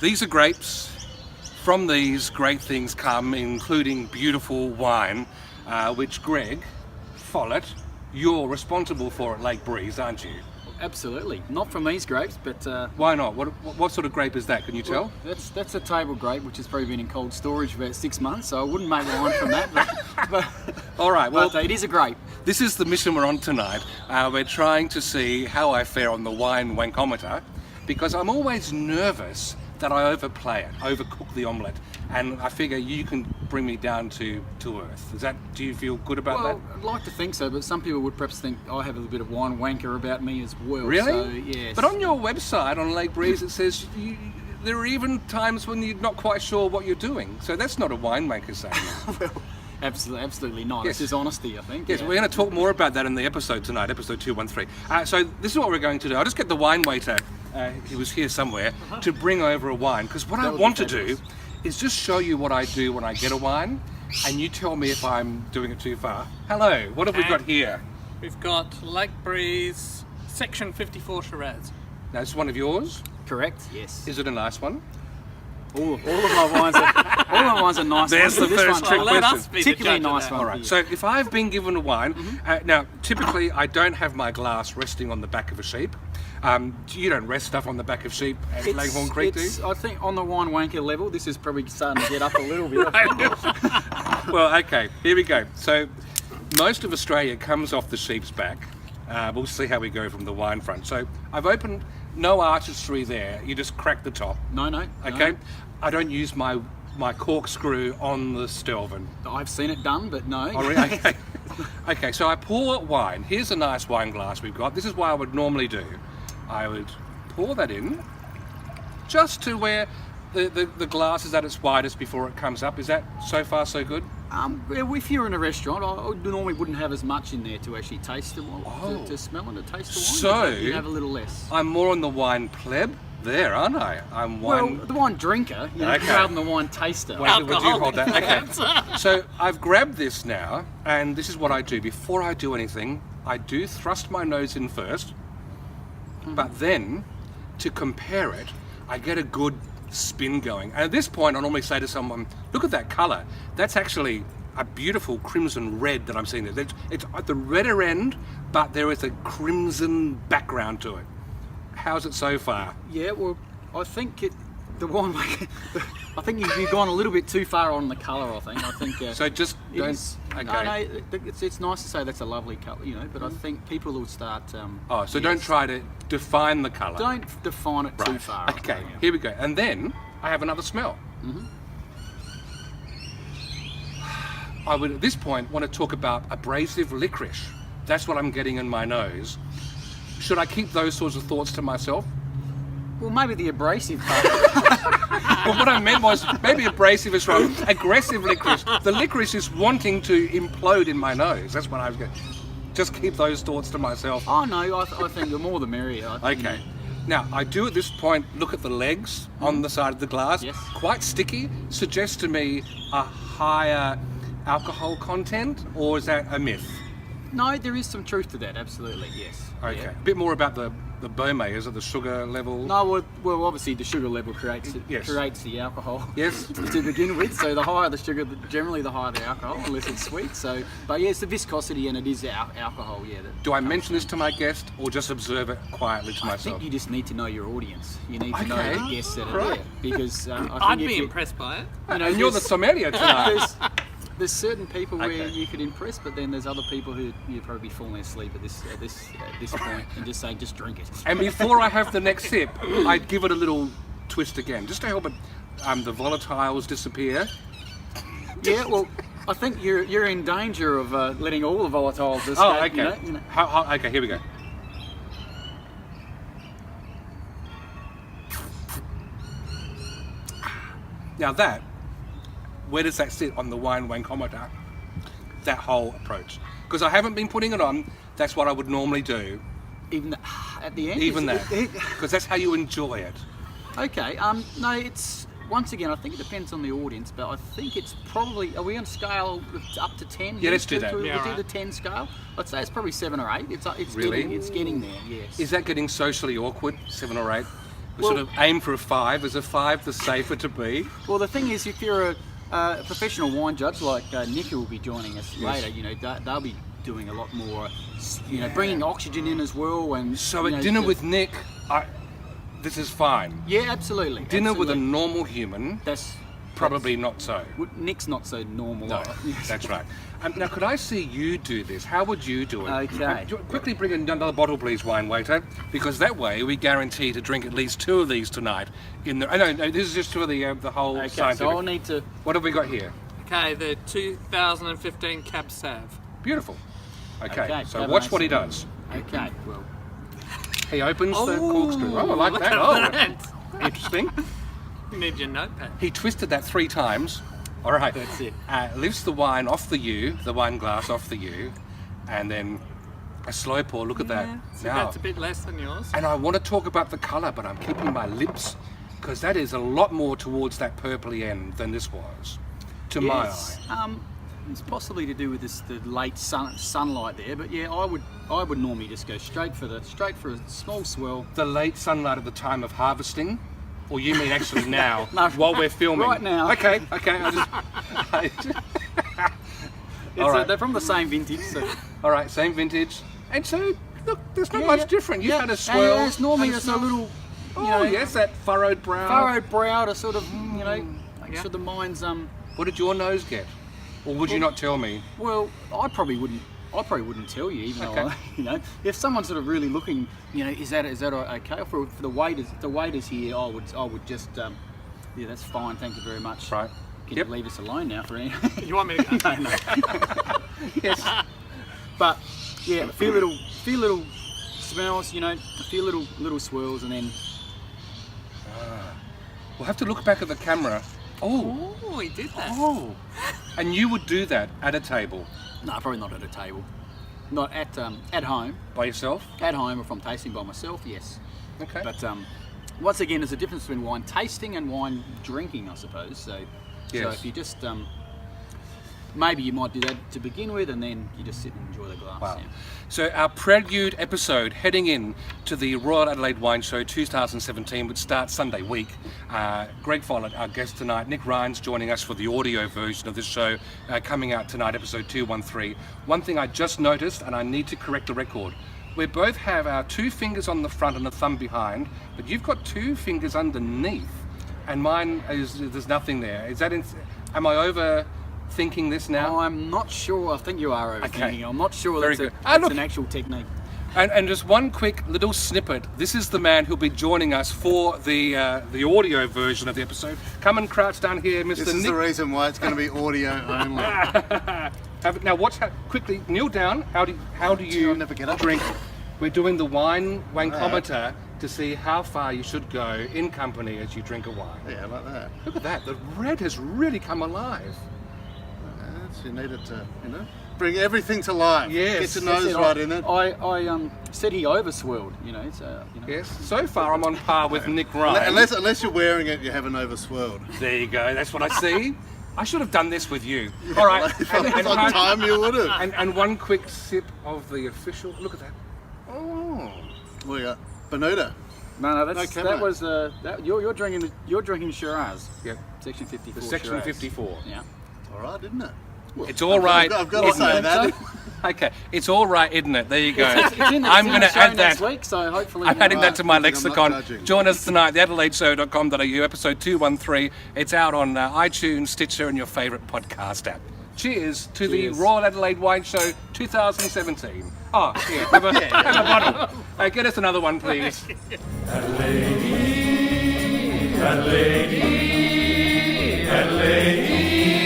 These are grapes. From these, great things come, including beautiful wine, which Greg Follett, you're responsible for at Lake Breeze, aren't you? Absolutely. Not from these grapes, but... Why not? What sort of grape is that? Can you tell? Well, that's a table grape, which has probably been in cold storage for about 6 months, so I wouldn't make wine from that. But all right, well... But it is a grape. This is the mission we're on tonight. We're trying to see how I fare on the Wine Wankometer, because I'm always nervous that I overplay it, overcook the omelette, and I figure you can bring me down to earth. Do you feel good about that? Well, I'd like to think so, but some people would perhaps think I have a little bit of wine wanker about me as well. Really? So, yes. But on your website, on Lake Breeze, it says there are even times when you're not quite sure what you're doing. So that's not a winemaker saying. Well, absolutely not. Yes. It's just honesty, I think. Yes, yeah. We're going to talk more about that in the episode tonight, episode 213. So this is what we're going to do. I'll just get the wine waiter, he was here somewhere, to bring over a wine, because what I want to do is just show you what I do when I get a wine, and you tell me if I'm doing it too far. Hello, what have we got here? We've got Lake Breeze Section 54 Shiraz. Now, this is one of yours? Correct, yes. Is it a nice one? All of my wines are nice. There's ones, the but first trick let question. us be the Particularly judge of nice that. one. All right, so if I've been given a wine, now typically I don't have my glass resting on the back of a sheep. You don't rest stuff on the back of sheep at Langhorne Creek, do you? I think on the wine wanker level, this is probably starting to get up a little bit. Well, okay, here we go. So most of Australia comes off the sheep's back. We'll see how we go from the wine front. So I've opened, no artistry there, you just crack the top. No. Okay, no. I don't use my corkscrew on the Stelvin. I've seen it done, but no. Oh, really? Okay. Okay, so I pour wine. Here's a nice wine glass we've got. This is what I would normally do. I would pour that in just to where the glass is at its widest before it comes up. Is that so far so good? If you're in a restaurant, I normally wouldn't have as much in there to actually taste the wine, to smell and to taste the wine. So you have a little less. I'm more on the wine pleb there, aren't I? I'm wine... Well, the wine drinker, Okay. rather than the wine taster. Wait, would you hold that? Okay. So I've grabbed this now, and this is what I do. Before I do anything, I do thrust my nose in first, but then, to compare it, I get a good spin going. And at this point, I normally say to someone, look at that colour. That's actually a beautiful crimson red that I'm seeing there. It's at the redder end, but there is a crimson background to it. How's it so far? Yeah, well, I think the wine. I think you've gone a little bit too far on the colour. I think. So just don't. Okay. No, it's nice to say that's a lovely colour, but I think people will start. Don't try to define the colour. Don't define it too Right. far. Okay, here we go. And then I have another smell. I would at this point want to talk about abrasive licorice. That's what I'm getting in my nose. Should I keep those sorts of thoughts to myself? Well, maybe the abrasive part. Well, what I meant was maybe abrasive is wrong. Aggressive licorice. The licorice is wanting to implode in my nose. That's what I was going. Just keep those thoughts to myself. Oh no, I think the more the merrier. Okay. Now, I do at this point look at the legs on the side of the glass. Yes. Quite sticky. Suggests to me a higher alcohol content, or is that a myth? No, there is some truth to that. Absolutely, yes. Okay. Yeah. A bit more about the Beaumet. Is it the sugar level? No, well, obviously the sugar level creates the alcohol. Yes. To begin with, so the higher the sugar, generally the higher the alcohol, unless it's sweet. So, but yeah, it's the viscosity and it is the alcohol. Yeah. Do I mention this to my guest, or just observe it quietly to I myself? think you just need to know your audience. You need to know Okay. the guests that are Right. there, because I think I'd if be you- impressed by it. And you're the sommelier tonight. There's certain people where Okay. you could impress, but then there's other people who you'd probably be falling asleep at this point and just saying, just drink it. And before I have the next sip, I'd give it a little twist again, just to help it, the volatiles disappear. Yeah, well, I think you're in danger of letting all the volatiles escape. Oh, okay. You know. Okay, here we go. Now where does that sit on the Wine Wankometer? That whole approach. Because I haven't been putting it on, that's what I would normally do. Even at the end. Even that. Because that's how you enjoy it. Okay. No, it's once again, I think it depends on the audience, but I think it's probably, are we on scale up to 10? Yeah, let's do that. We'll Yeah, do right. the 10 scale. I'd say it's probably 7 or 8. It's Really? getting there, yes. Is that getting socially awkward, 7 or 8? We Well- sort of aim for a 5. Is a 5 the safer to be? Well, the thing is, if you're a professional wine judge like Nick, who will be joining us Yes. later, they'll be doing a lot more, bringing oxygen in as well. And So at dinner with Nick, this is fine. yeah, absolutely. Dinner with a absolutely. normal human, That's probably not so. Nick's not so normal. No, that's right. Now, could I see you do this? How would you do it? Okay. Quickly bring in another bottle, please, wine waiter, because that way we guarantee to drink at least 2 of these tonight. No, this is just 2 of the whole Okay, scientific. so I'll need to. What have we got here? Okay, the 2015 Cab Sav. Beautiful. Okay, Okay, so Cabernet watch what he Sauvignon. does. Okay, well, He opens the Oh, corkscrew. Oh, I like look that. at Oh, that. interesting. You need your notepad. He twisted that 3 times. All right. That's it. Lifts the wine off the wine glass off the U, and then a slow pour. Look at that. So Now, that's a bit less than yours. and I want to talk about the colour, but I'm keeping my lips because that is a lot more towards that purpley end than this was, to my eye. It's possibly to do with the late sunlight there, but yeah, I would normally just go straight for a small swirl. The late sunlight at the time of harvesting, or you mean actually now, No, while we're filming? right now. Okay. All right. They're from the same vintage. So. All right, same vintage. And so, look, there's not Yeah, much yeah. different. You've Yeah, had a and swirl. it's normally and just a little, Oh, yes, that furrowed brow. furrowed brow to sort of, make sure the mind's What did your nose get? Or would you not tell me? Well, I probably wouldn't tell you, even Okay. though if someone's sort of really looking, is that okay for the waiters here? I would just that's fine, thank you very much. Right. Can Yep. you leave us alone now for any? You want me to go? No. Yes. But yeah, a few little smells, a few little swirls, and then We'll have to look back at the camera. Oh. Oh, he did that. Oh. And you would do that at a table no, probably not at a table, not at home. by yourself? At home, if I'm tasting by myself, yes. Okay. But once again, there's a difference between wine tasting and wine drinking, I suppose. So Yes. if you just maybe you might do that to begin with, and then you just sit and enjoy the glass. Wow. Yeah. So our prelude episode heading in to the Royal Adelaide Wine Show 2017, which starts Sunday week. Greg Follett, our guest tonight. Nick Ryan's joining us for the audio version of this show, coming out tonight, episode 213. One thing I just noticed, and I need to correct the record. We both have our 2 fingers on the front and a thumb behind, but you've got 2 fingers underneath, and mine there's nothing there. Am I overthinking this now? I'm not sure. I think you are overthinking. Okay. I'm not sure Very that's good. that's Look. an actual technique. And just one quick little snippet. This is the man who'll be joining us for the audio version of the episode. Come and crouch down here, Mr. This is Nick. the reason why it's going to be audio only. Now watch quickly. Kneel down. How do you I'll never get up. drink? We're doing the Wine Wankometer to see how far you should go in company as you drink a wine. Yeah, like that. Look at that. The red has really come alive. Yes, you need it to, bring everything to life. Yes. Get your nose right in it. I said he overswirled. So Yes. So far, I'm on par with Nick Ryan. Unless you're wearing it, you haven't overswirled. There you go. That's what I see. I should have done this with you. All right. If on time you would have. And one quick sip of the official. Look at that. Oh. We got Benita. No, No, that Cabernet. was you're drinking Shiraz. Yep. Section 54. The section Shiraz. 54. Yeah. All right, isn't it? It's all right. I've got to isn't say it? that. Okay. It's all right, isn't it? There you go. It's in the I'm it's going in the to show add next that. week, so hopefully. I'm adding that to my I'm not lexicon. judging. Join us tonight, the AdelaideShow.com.au, episode 213. It's out on iTunes, Stitcher, and your favourite podcast app. Cheers to Cheers. the Royal Adelaide Wine Show 2017. Oh, here, have a bottle. Get us another one, please. Adelaide, Adelaide, Adelaide.